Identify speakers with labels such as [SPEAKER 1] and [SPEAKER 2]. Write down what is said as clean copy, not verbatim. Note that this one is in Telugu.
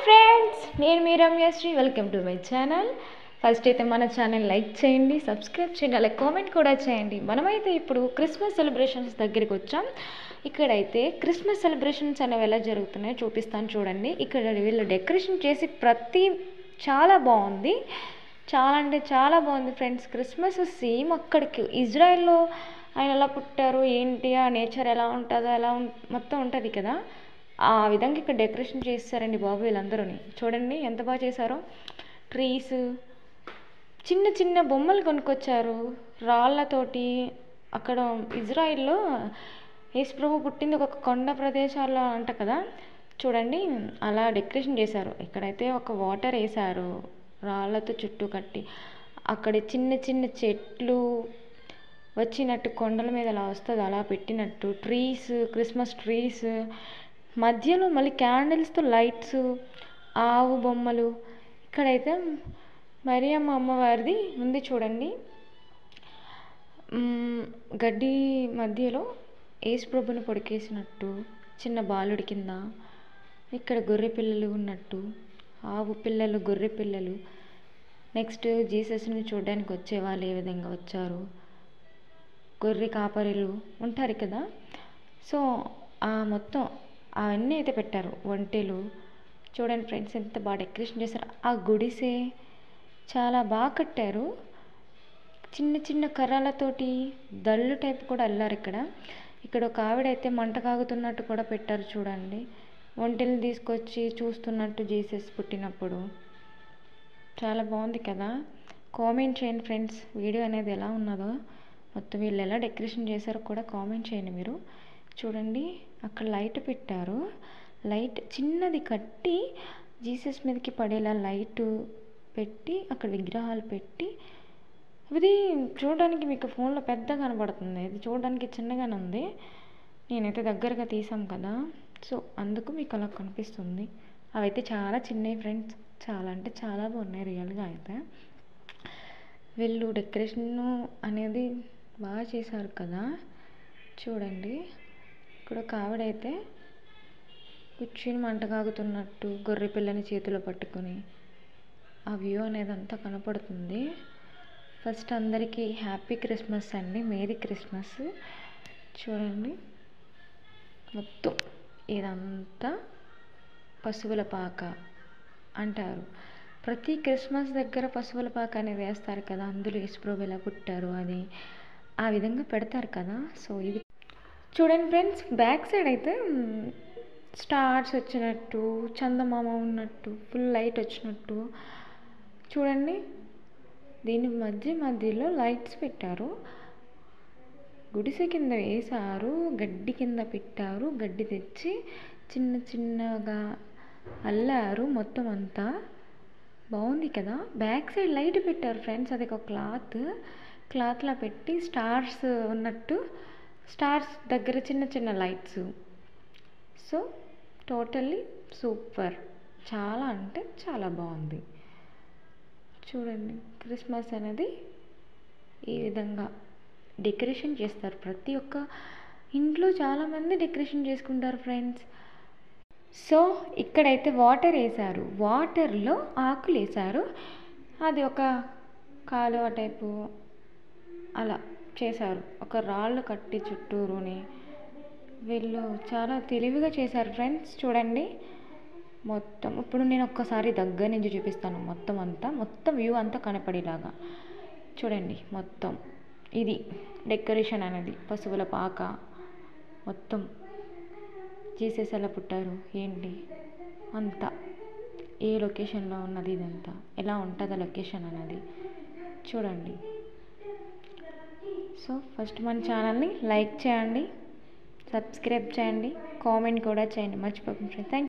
[SPEAKER 1] ఫ్రెండ్స్, నేను మీ Ramyashree. Welcome to my channel. First అయితే మన ఛానల్ లైక్ చేయండి, సబ్స్క్రైబ్ చేయండి, అలాగే కామెంట్ కూడా చేయండి. మనమైతే ఇప్పుడు క్రిస్మస్ సెలబ్రేషన్స్ దగ్గరికి వచ్చాం. ఇక్కడైతే క్రిస్మస్ సెలబ్రేషన్స్ అనేవి ఎలా జరుగుతున్నాయో చూపిస్తాను చూడండి. ఇక్కడ వీళ్ళు డెకరేషన్ చేసి చాలా బాగుంది. చాలా అంటే చాలా బాగుంది ఫ్రెండ్స్. క్రిస్మస్ సేమ్ అక్కడికి ఇజ్రాయెల్లో ఆయన ఎలా పుట్టారు, ఏంటి, ఆ నేచర్ ఎలా ఉంటుందో మొత్తం ఉంటుంది కదా, ఆ విధంగా ఇక్కడ డెకరేషన్ చేస్తారండి బాబు. వీళ్ళందరూని చూడండి ఎంత బాగా చేశారో. ట్రీస్, చిన్న చిన్న బొమ్మలు కొనుక్కొచ్చారు రాళ్ళతోటి. అక్కడ ఇజ్రాయిల్లో యేసుప్రభు పుట్టింది ఒక కొండ ప్రదేశాల్లో అంట కదా, చూడండి అలా డెకరేషన్ చేశారు. ఇక్కడైతే ఒక వాటర్ వేశారు రాళ్ళతో చుట్టూ కట్టి. అక్కడ చిన్న చిన్న చెట్లు వచ్చినట్టు కొండల మీద అలా వస్తుంది, అలా పెట్టినట్టు. ట్రీస్, క్రిస్మస్ ట్రీస్, మధ్యలో మళ్ళీ క్యాండిల్స్తో లైట్స్, ఆవు బొమ్మలు. ఇక్కడైతే మరియమ్మ అమ్మవారిది ఉంది చూడండి. గడ్డి మధ్యలో యేసుప్రభుని పొడికేసినట్టు చిన్న బాలుడి కింద. ఇక్కడ గొర్రె పిల్లలు ఉన్నట్టు, ఆవు పిల్లలు, గొర్రె పిల్లలు. నెక్స్ట్ జీసస్ని చూడడానికి వచ్చే వాళ్ళు ఏ విధంగా వచ్చారు, గొర్రె కాపరులు ఉంటారు కదా. సో మొత్తం అవన్నీ అయితే పెట్టారు. ఒంటెలు చూడండి ఫ్రెండ్స్ ఎంత బాగా డెకరేషన్ చేశారు. ఆ గుడిసే చాలా బాగా కట్టారు. చిన్న చిన్న కర్రలతోటి దళ్ళు టైప్ కూడా అల్లారు ఇక్కడ ఒక ఆవిడైతే మంట కాగుతున్నట్టు కూడా పెట్టారు చూడండి. ఒంటెలను తీసుకొచ్చి చూస్తున్నట్టు జీసస్ పుట్టినప్పుడు. చాలా బాగుంది కదా. కామెంట్ చేయండి ఫ్రెండ్స్, వీడియో అనేది ఎలా ఉన్నదో, మొత్తం వీళ్ళు ఎలా డెకరేషన్ చేశారో కూడా కామెంట్ చేయండి మీరు. చూడండి అక్కడ లైట్ పెట్టారు. లైట్ చిన్నది కట్టి జీసస్ మీదకి పడేలా లైట్ పెట్టి అక్కడ విగ్రహాలు పెట్టి, ఇది చూడడానికి మీకు ఫోన్లో పెద్దగా కనబడుతుంది, ఇది చూడడానికి చిన్నగానే ఉంది. నేనైతే దగ్గరగా తీసాం కదా, సో అందుకు మీకు అలా కనిపిస్తుంది. అవైతే చాలా చిన్నవి ఫ్రెండ్స్, చాలా అంటే చాలా బాగున్నాయి రియల్గా అయితే. వీళ్ళు డెకరేషన్ అనేది బాగా చేశారు కదా. చూడండి ఇక్కడ ఒక ఆవిడైతే కూర్చుని మంట కాగుతున్నట్టు గొర్రె పిల్లని చేతిలో పట్టుకొని ఆ వ్యూ అనేది అంతా కనపడుతుంది. ఫస్ట్ అందరికీ హ్యాపీ క్రిస్మస్ అండి, మేరీ క్రిస్మస్. చూడండి మొత్తం ఇదంతా పశువుల పాక అంటారు. ప్రతి క్రిస్మస్ దగ్గర పశువుల పాక అనేది వేస్తారు కదా, అందులో యేసుప్రభు ఎలా పుట్టారు అని ఆ విధంగా పెడతారు కదా. సో ఇది చూడండి ఫ్రెండ్స్, బ్యాక్ సైడ్ అయితే స్టార్స్ వచ్చినట్టు, చందమామ ఉన్నట్టు, ఫుల్ లైట్ వచ్చినట్టు చూడండి. దీని మధ్యలో లైట్స్ పెట్టారు. గుడిసె కింద వేశారు, గడ్డి కింద పెట్టారు. గడ్డి తెచ్చి చిన్న చిన్నగా అల్లారు. మొత్తం అంతా బాగుంది కదా. బ్యాక్ సైడ్ లైట్ పెట్టారు ఫ్రెండ్స్, అది ఒక క్లాత్లా పెట్టి స్టార్స్ ఉన్నట్టు, స్టార్స్ దగ్గర చిన్న చిన్న లైట్స్. సో టోటల్లీ సూపర్, చాలా అంటే చాలా బాగుంది. చూడండి క్రిస్మస్ అనేది ఈ విధంగా డెకరేషన్ చేస్తారు. ప్రతి ఒక్క ఇంట్లో చాలామంది డెకరేషన్ చేసుకుంటారు ఫ్రెండ్స్. సో ఇక్కడైతే వాటర్ వేశారు, వాటర్లో ఆకులు వేశారు. అది ఒక కాలువ టైపు అలా చేశారు. ఒక రాళ్ళు కట్టి చుట్టూరుని వీళ్ళు చాలా తెలివిగా చేశారు ఫ్రెండ్స్. చూడండి మొత్తం. ఇప్పుడు నేను ఒక్కసారి దగ్గర నుంచి చూపిస్తాను. మొత్తం వ్యూ అంతా కనపడేలాగా చూడండి. మొత్తం ఇది డెకరేషన్ అనేది పశువుల పాక. మొత్తం జీసస్ ఎలా పుట్టారు ఏంటి అంతా, ఏ లొకేషన్లో ఉన్నది, ఇదంతా ఎలా ఉంటుందో లొకేషన్ అనేది చూడండి. సో ఫస్ట్ మన ఛానల్ని లైక్ చేయండి, సబ్స్క్రైబ్ చేయండి, కామెంట్ కూడా చేయండి, మర్చిపోకండి ఫ్రెండ్స్. Thank you.